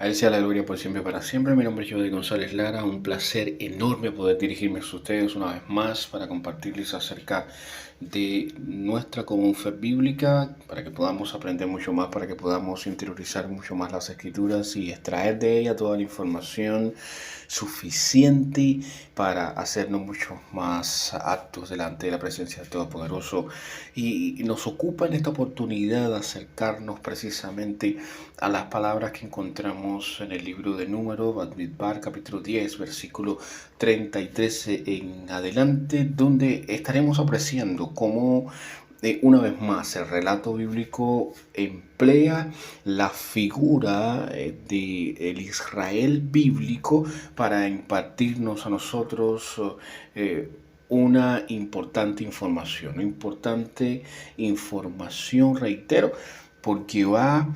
A él sea la gloria por siempre y para siempre. Mi nombre es Jody González Lara. Un placer enorme poder dirigirme a ustedes una vez más para compartirles acerca de nuestra común fe bíblica, para que podamos aprender mucho más, para que podamos interiorizar mucho más las escrituras y extraer de ella toda la información suficiente para hacernos mucho más aptos delante de la presencia del Todopoderoso. Y nos ocupa en esta oportunidad acercarnos precisamente a las palabras que encontramos en el libro de Números, Bamidbar, capítulo 10, versículo 33 en adelante, donde estaremos apreciando cómo una vez más el relato bíblico emplea la figura del Israel bíblico para impartirnos a nosotros una importante información, reitero, porque va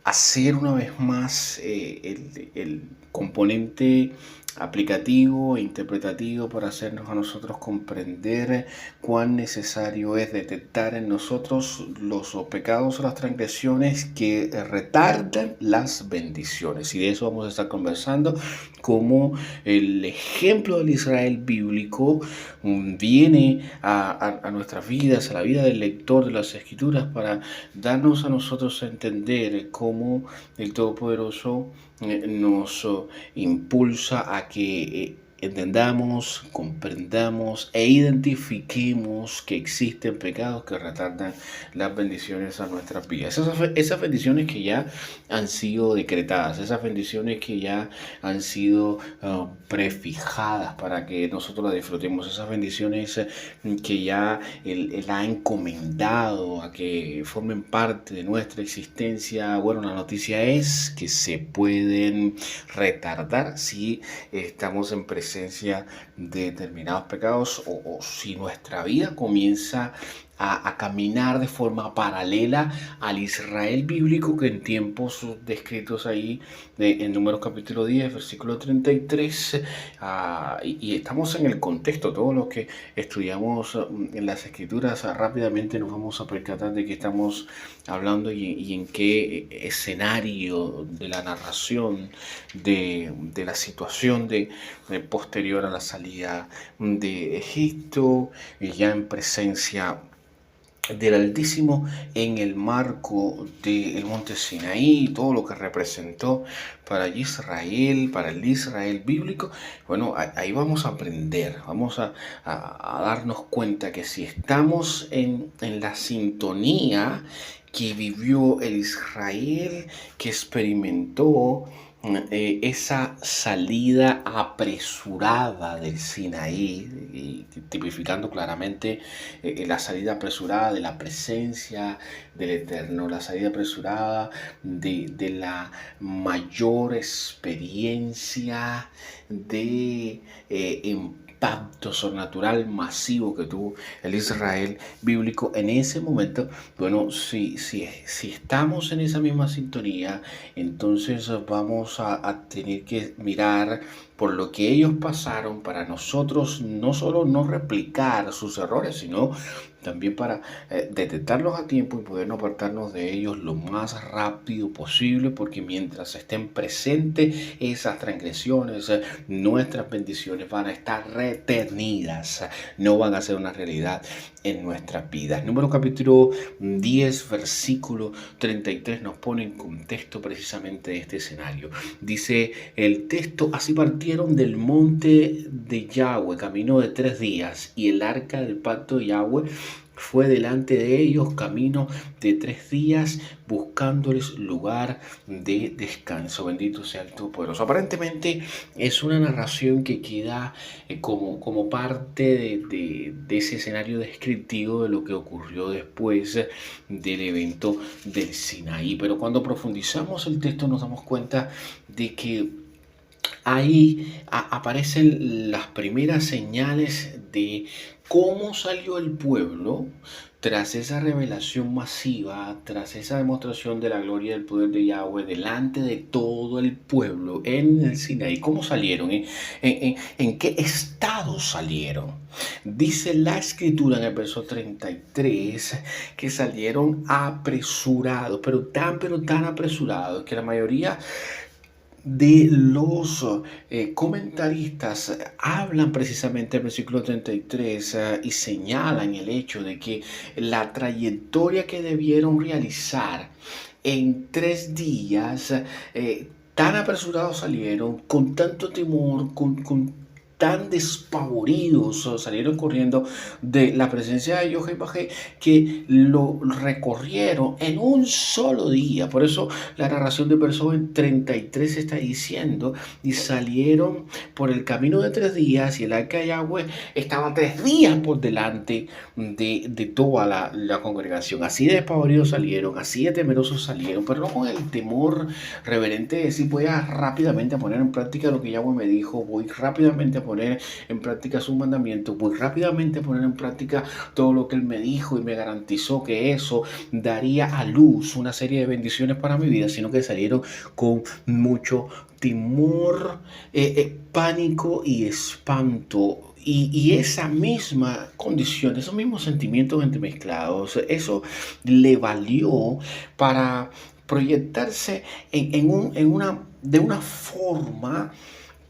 a ser una vez más el componente aplicativo e interpretativo para hacernos a nosotros comprender cuán necesario es detectar en nosotros los pecados o las transgresiones que retardan las bendiciones. Y de eso vamos a estar conversando, como el ejemplo del Israel bíblico viene a nuestras vidas, a la vida del lector de las Escrituras, para darnos a nosotros a entender cómo el Todopoderoso nos impulsa a que entendamos, comprendamos e identifiquemos que existen pecados que retardan las bendiciones a nuestras vidas. Esas bendiciones que ya han sido decretadas, esas bendiciones que ya han sido prefijadas para que nosotros las disfrutemos, esas bendiciones que ya Él ha encomendado a que formen parte de nuestra existencia. Bueno, la noticia es que se pueden retardar si estamos en presencia de determinados pecados o si nuestra vida comienza a caminar de forma paralela al Israel bíblico que en tiempos descritos ahí en Números capítulo 10, versículo 33, y estamos en el contexto, todo lo que estudiamos en las escrituras, rápidamente nos vamos a percatar de que estamos hablando y en qué escenario de la narración de la situación de posterior a la salida de Egipto, ya en presencia del Altísimo, en el marco del monte Sinaí, todo lo que representó para Israel, para el Israel bíblico. Bueno, ahí vamos a aprender, vamos a darnos cuenta que si estamos en la sintonía que vivió el Israel, que experimentó esa salida apresurada del Sinaí, tipificando claramente la salida apresurada de la presencia del Eterno, la salida apresurada de la mayor experiencia de impacto sobrenatural masivo que tuvo el Israel bíblico en ese momento. Bueno, si estamos en esa misma sintonía, entonces vamos a tener que mirar por lo que ellos pasaron para nosotros no solo no replicar sus errores, sino también para detectarlos a tiempo y poder apartarnos de ellos lo más rápido posible, porque mientras estén presentes esas transgresiones, nuestras bendiciones van a estar retenidas, no van a ser una realidad en nuestras vidas. Número capítulo 10, versículo 33 nos pone en contexto precisamente este escenario. Dice el texto: así partieron del monte de Yahweh, camino de 3 días, y el arca del pacto de Yahweh fue delante de ellos, camino de 3 días, buscándoles lugar de descanso. Bendito sea el Todopoderoso. Aparentemente es una narración que queda como parte de ese escenario descriptivo de lo que ocurrió después del evento del Sinaí. Pero cuando profundizamos el texto nos damos cuenta de que ahí aparecen las primeras señales de cómo salió el pueblo tras esa revelación masiva, tras esa demostración de la gloria y del poder de Yahweh delante de todo el pueblo en el Sinaí. ¿Cómo salieron? ¿En qué estado salieron? Dice la escritura en el verso 33 que salieron apresurados, pero tan apresurados que la mayoría de los comentaristas hablan precisamente del versículo 33 y señalan el hecho de que la trayectoria que debieron realizar en 3 días, tan apresurados salieron, con tanto temor, tan despavoridos, salieron corriendo de la presencia de Yohei Bajé, que lo recorrieron en un solo día. Por eso la narración del verso 33 está diciendo, y salieron por el camino de 3 días, y el arca de Yahweh estaba 3 días por delante de toda la congregación. Así de despavoridos salieron, así de temerosos salieron, pero no con el temor reverente de decir, voy a rápidamente a poner en práctica lo que Yahweh me dijo, voy rápidamente a poner en práctica sus mandamientos, voy rápidamente a poner en práctica todo lo que Él me dijo y me garantizó que eso daría a luz una serie de bendiciones para mi vida, sino que salieron con mucho temor, pánico y espanto. Y esa misma condición, esos mismos sentimientos entremezclados, eso le valió para proyectarse de una forma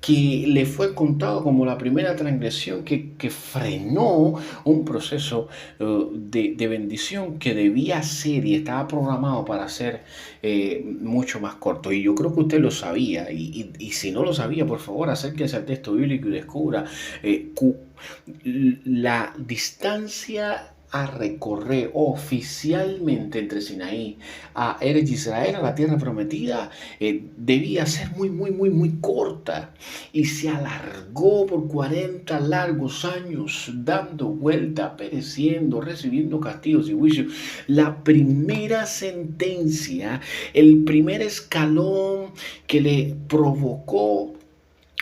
que le fue contado como la primera transgresión que frenó un proceso de bendición que debía ser y estaba programado para ser mucho más corto. Y yo creo que usted lo sabía, y si no lo sabía, por favor, acérquese al texto bíblico y descubra la distancia a recorrer oficialmente entre Sinaí a Eretz Israel, a la tierra prometida, debía ser muy corta, y se alargó por 40 largos años, dando vuelta, pereciendo, recibiendo castigos y juicios. La primera sentencia, el primer escalón que le provocó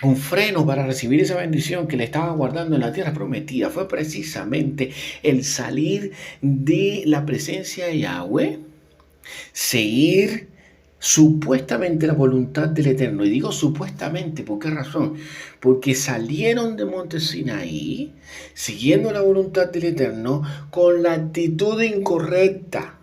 un freno para recibir esa bendición que le estaba guardando en la tierra prometida, fue precisamente el salir de la presencia de Yahweh, seguir supuestamente la voluntad del Eterno. Y digo supuestamente, ¿por qué razón? Porque salieron de monte Sinaí siguiendo la voluntad del Eterno con la actitud incorrecta.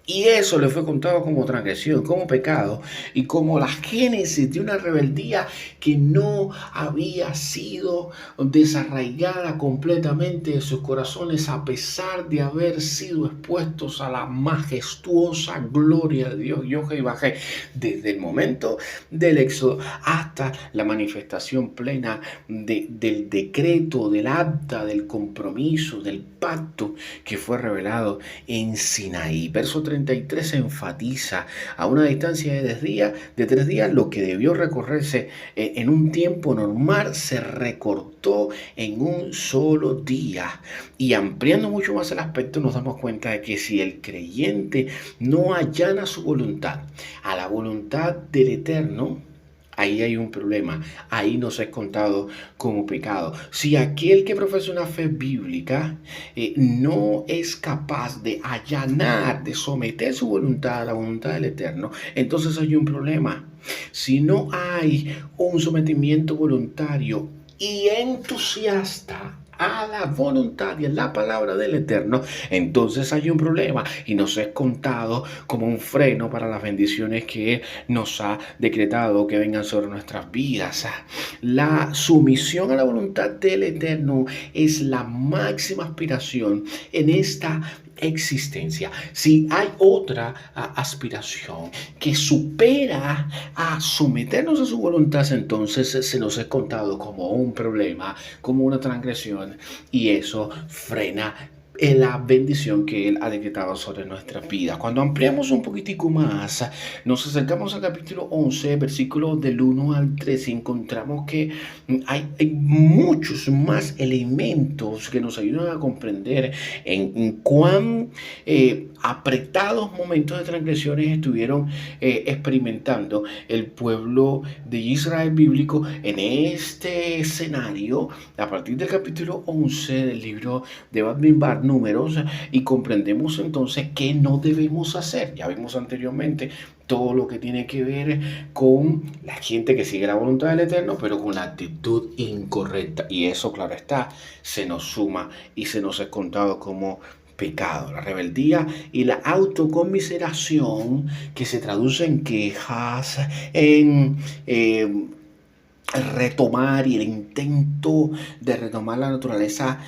Y eso le fue contado como transgresión, como pecado, y como la génesis de una rebeldía que no había sido desarraigada completamente de sus corazones, a pesar de haber sido expuestos a la majestuosa gloria de Dios, Yohei Bajé, desde el momento del éxodo hasta la manifestación plena del decreto, del acta, del compromiso, del pacto que fue revelado en Sinaí. Verso 33 enfatiza a una distancia de 3 días lo que debió recorrerse en un tiempo normal, se recortó en un solo día. Y ampliando mucho más el aspecto, nos damos cuenta de que si el creyente no allana su voluntad a la voluntad del Eterno, ahí hay un problema, ahí nos es contado como pecado. Si aquel que profesa una fe bíblica no es capaz de allanar, de someter su voluntad a la voluntad del Eterno, entonces hay un problema. Si no hay un sometimiento voluntario y entusiasta a la voluntad y a la palabra del Eterno, entonces hay un problema y nos es contado como un freno para las bendiciones que Él nos ha decretado que vengan sobre nuestras vidas. La sumisión a la voluntad del Eterno es la máxima aspiración en esta existencia. Si hay otra aspiración que supera a someternos a su voluntad, entonces se nos es contado como un problema, como una transgresión, y eso frena la bendición que Él ha decretado sobre nuestras vidas. Cuando ampliamos un poquitico más, nos acercamos al capítulo 11, versículos del 1 al 3, y encontramos que hay muchos más elementos que nos ayudan a comprender en cuán apretados momentos de transgresiones estuvieron experimentando el pueblo de Israel bíblico en este escenario, a partir del capítulo 11 del libro de Bamidbar, Números, y comprendemos entonces qué no debemos hacer. Ya vimos anteriormente todo lo que tiene que ver con la gente que sigue la voluntad del Eterno, pero con la actitud incorrecta. Y eso, claro está, se nos suma y se nos es contado como pecado, la rebeldía y la autoconmiseración, que se traduce en quejas, en retomar y el intento de retomar la naturaleza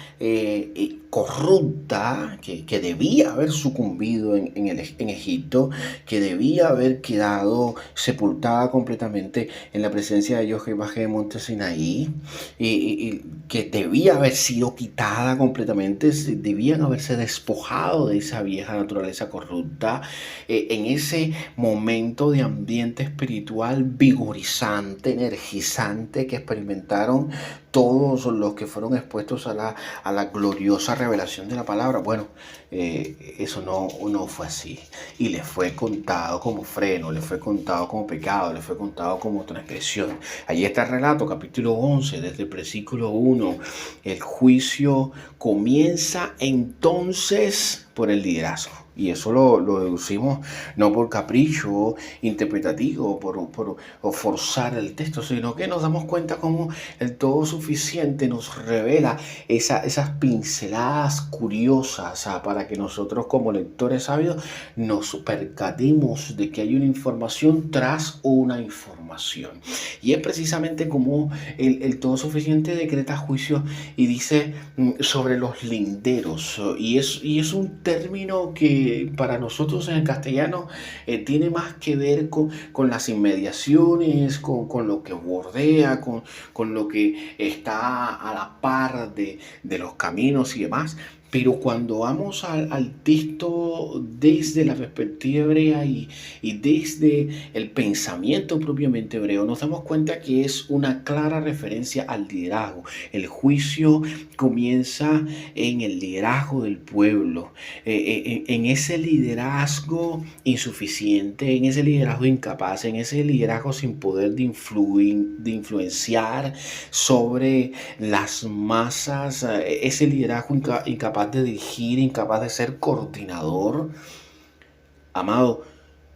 corrupta que debía haber sucumbido en Egipto, que debía haber quedado sepultada completamente en la presencia de Dios que bajé de Monte Sinaí, y que debía haber sido quitada completamente, debían haberse despojado de esa vieja naturaleza corrupta, en ese momento de ambiente espiritual vigorizante, energizante que experimentaron todos los que fueron expuestos a la gloriosa revelación de la palabra. Bueno, eso no fue así. Y le fue contado como freno, le fue contado como pecado, le fue contado como transgresión. Allí está el relato, capítulo 11, desde el versículo 1. El juicio comienza entonces por el liderazgo. Y eso lo deducimos no por capricho interpretativo, por forzar el texto, sino que nos damos cuenta cómo el todo suficiente nos revela esas pinceladas curiosas, para que nosotros como lectores sabios nos percatemos de que hay una información tras una información. Y es precisamente como el todo suficiente decreta juicio y dice sobre los linderos. Y es un término que para nosotros en el castellano tiene más que ver con las inmediaciones, con lo que bordea, con lo que está a la par de los caminos y demás. Pero cuando vamos al texto desde la perspectiva hebrea y desde el pensamiento propiamente hebreo, nos damos cuenta que es una clara referencia al liderazgo. El juicio comienza en el liderazgo del pueblo, en ese liderazgo insuficiente, en ese liderazgo incapaz, en ese liderazgo sin poder de influenciar sobre las masas, ese liderazgo incapaz de dirigir, incapaz de ser coordinador. Amado,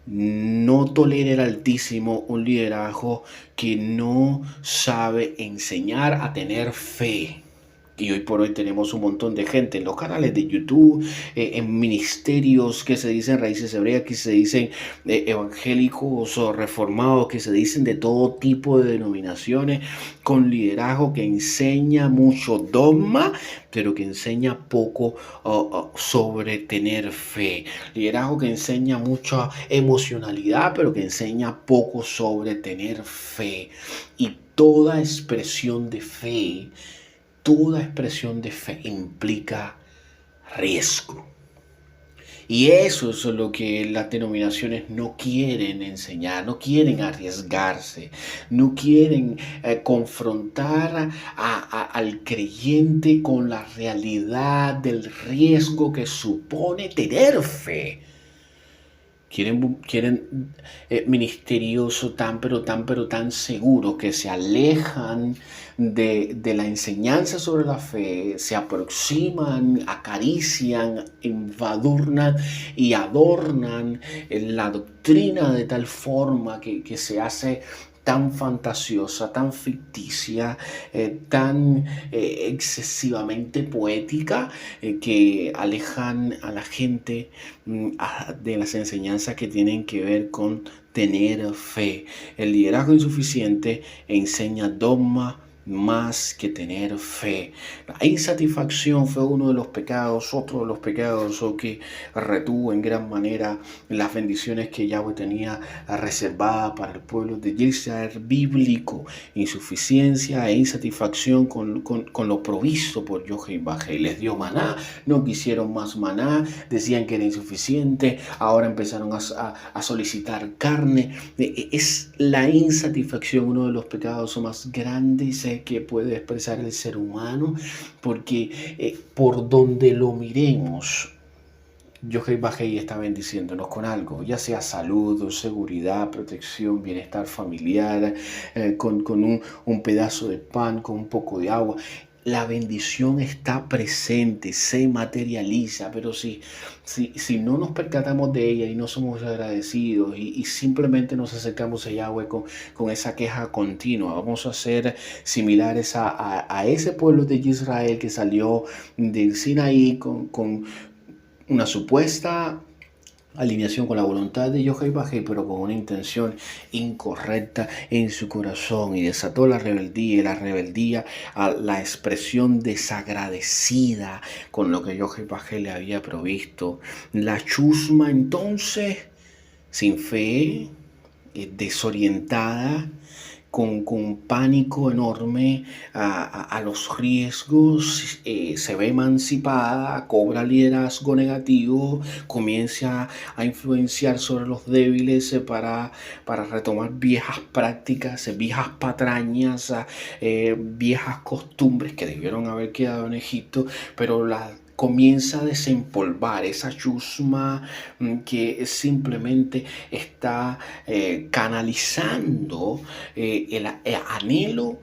no tolera el Altísimo un liderazgo que no sabe enseñar a tener fe. Y hoy por hoy tenemos un montón de gente en los canales de YouTube, en ministerios que se dicen raíces hebreas, que se dicen evangélicos o reformados, que se dicen de todo tipo de denominaciones, con liderazgo que enseña mucho dogma, pero que enseña poco sobre tener fe. Liderazgo que enseña mucha emocionalidad, pero que enseña poco sobre tener fe. Y toda expresión de fe implica riesgo. Y eso es lo que las denominaciones no quieren enseñar, no quieren arriesgarse, no quieren confrontar al creyente con la realidad del riesgo que supone tener fe. Quieren ministerios tan seguros, que se alejan de la enseñanza sobre la fe, se aproximan, acarician, embadurnan y adornan la doctrina de tal forma que se hace tan fantasiosa, tan ficticia, tan excesivamente poética, que alejan a la gente de las enseñanzas que tienen que ver con tener fe. El liderazgo insuficiente enseña dogma más que tener fe. La insatisfacción fue uno de los pecados, otro de los pecados que retuvo en gran manera las bendiciones que Yahweh tenía reservadas para el pueblo de Israel bíblico. Insuficiencia e insatisfacción con lo provisto por Jehová. Les dio maná, no quisieron más maná, decían que era insuficiente, ahora empezaron a solicitar carne. Es la insatisfacción uno de los pecados más grandes que puede expresar el ser humano, porque por donde lo miremos, Jehová está bendiciéndonos con algo, ya sea salud, seguridad, protección, bienestar familiar, con un pedazo de pan, con un poco de agua. La bendición está presente, se materializa, pero si no nos percatamos de ella y no somos agradecidos y simplemente nos acercamos a Yahweh con esa queja continua, vamos a ser similares a ese pueblo de Israel que salió del Sinaí con una supuesta alineación con la voluntad de Yohei Bajei, pero con una intención incorrecta en su corazón, y desató la rebeldía a la expresión desagradecida con lo que Yohei Bajei le había provisto. La chusma entonces, sin fe, desorientada, con pánico enorme a los riesgos, se ve emancipada, cobra liderazgo negativo, comienza a influenciar sobre los débiles para retomar viejas prácticas, viejas patrañas, viejas costumbres que debieron haber quedado en Egipto, pero comienza a desempolvar esa chusma que simplemente está canalizando el anhelo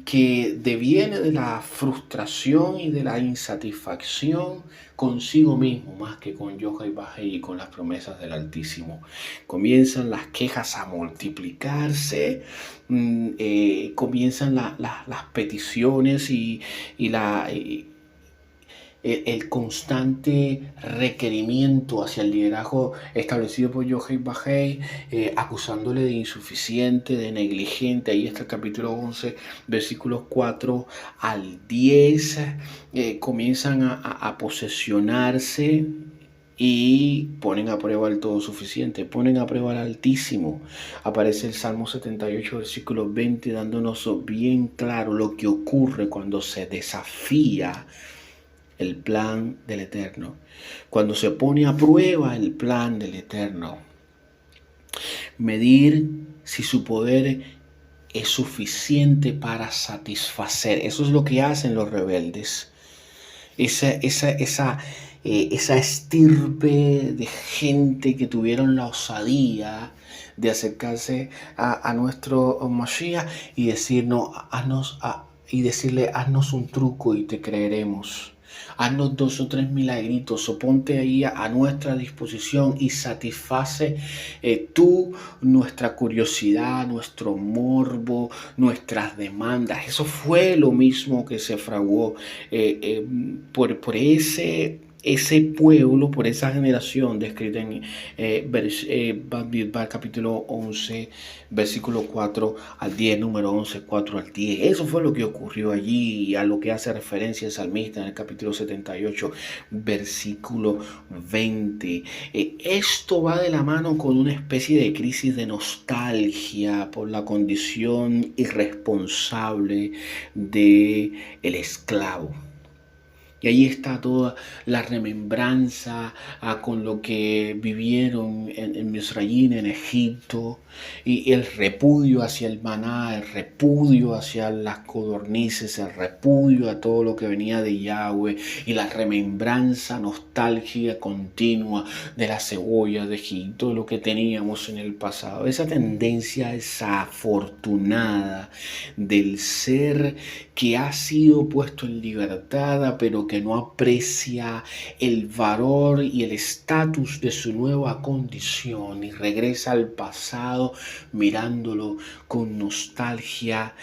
que deviene de la frustración y de la insatisfacción consigo mismo, más que con Yohei Bajei y con las promesas del Altísimo. Comienzan las quejas a multiplicarse, comienzan las peticiones y el constante requerimiento hacia el liderazgo establecido por Yohei Bajei, acusándole de insuficiente, de negligente. Ahí está el capítulo 11, versículos 4 al 10. Comienzan a posesionarse y ponen a prueba el todo suficiente, ponen a prueba al Altísimo. Aparece el Salmo 78, versículo 20, dándonos bien claro lo que ocurre cuando se desafía el plan del Eterno, cuando se pone a prueba el plan del Eterno. Medir si su poder es suficiente para satisfacer. Eso es lo que hacen los rebeldes. Esa estirpe de gente que tuvieron la osadía de acercarse a nuestro Mashiach y decirnos, haznos un truco y te creeremos. Haznos 2 o 3 milagritos, o ponte ahí a nuestra disposición y satisface tú nuestra curiosidad, nuestro morbo, nuestras demandas. Eso fue lo mismo que se fraguó por ese pueblo, por esa generación descrita en capítulo 11, versículo 4 al 10, número 11, 4 al 10. Eso fue lo que ocurrió allí, y a lo que hace referencia el salmista en el capítulo 78, versículo 20. Esto va de la mano con una especie de crisis de nostalgia por la condición irresponsable del esclavo. Y ahí está toda la remembranza con lo que vivieron en Misraín, en Egipto, y el repudio hacia el maná, el repudio hacia las codornices, el repudio a todo lo que venía de Yahweh, y la remembranza nostálgica continua de la cebolla de Egipto, lo que teníamos en el pasado. Esa tendencia desafortunada del ser que ha sido puesto en libertad, pero que no aprecia el valor y el estatus de su nueva condición y regresa al pasado mirándolo con nostalgia,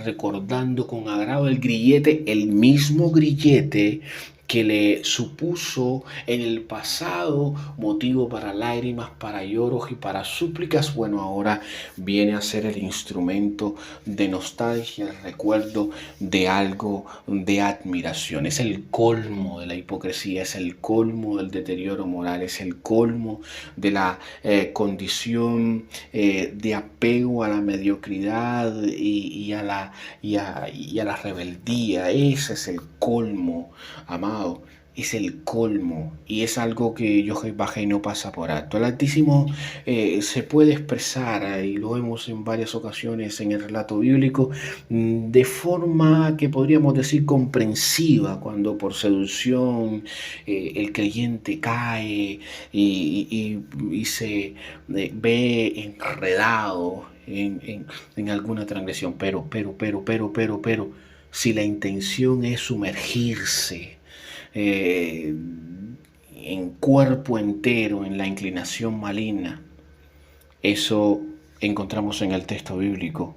recordando con agrado el mismo grillete que le supuso en el pasado motivo para lágrimas, para lloros y para súplicas. Bueno, ahora viene a ser el instrumento de nostalgia, el recuerdo de algo de admiración. Es el colmo de la hipocresía, es el colmo del deterioro moral, es el colmo de la condición de apego a la mediocridad y a la rebeldía. Ese es el colmo, amado. Es el colmo, y es algo que Yohei Bajei no pasa por alto. El Altísimo se puede expresar, y lo vemos en varias ocasiones en el relato bíblico, de forma que podríamos decir comprensiva, cuando por seducción el creyente cae y se ve enredado en alguna transgresión. Pero, si la intención es sumergirse en cuerpo entero en la inclinación maligna, eso encontramos en el texto bíblico,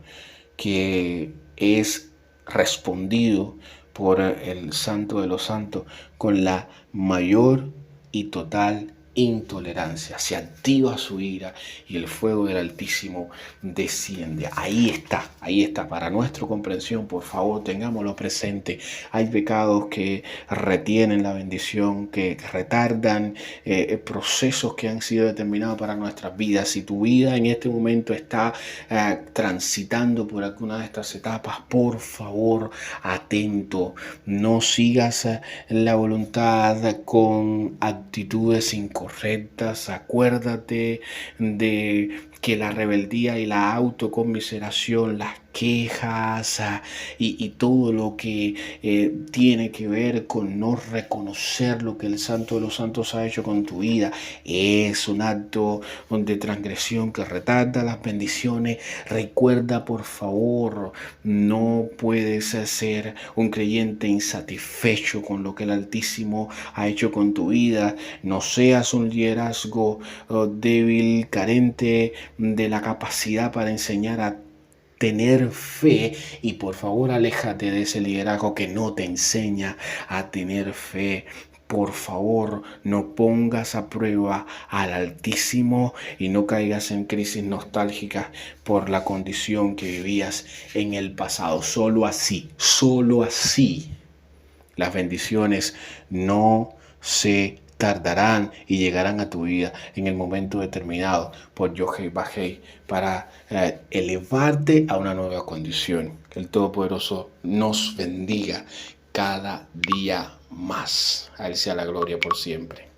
que es respondido por el Santo de los Santos con la mayor y total intolerancia. Se activa su ira y el fuego del Altísimo desciende. Ahí está. Para nuestra comprensión, por favor, tengámoslo presente. Hay pecados que retienen la bendición, que retardan procesos que han sido determinados para nuestras vidas. Si tu vida en este momento está transitando por alguna de estas etapas, por favor, atento. No sigas la voluntad con actitudes incorrectas. Acuérdate de que la rebeldía y la autoconmiseración, las quejas y todo lo que tiene que ver con no reconocer lo que el Santo de los Santos ha hecho con tu vida es un acto de transgresión que retarda las bendiciones. Recuerda, por favor, no puedes ser un creyente insatisfecho con lo que el Altísimo ha hecho con tu vida. No seas un liderazgo débil, carente de la capacidad para enseñar a tener fe, y por favor aléjate de ese liderazgo que no te enseña a tener fe. Por favor, no pongas a prueba al Altísimo y no caigas en crisis nostálgicas por la condición que vivías en el pasado. Solo así, las bendiciones no se tardarán y llegarán a tu vida en el momento determinado por Yohei Bajei para elevarte a una nueva condición. Que el Todopoderoso nos bendiga cada día más. A Él sea la gloria por siempre.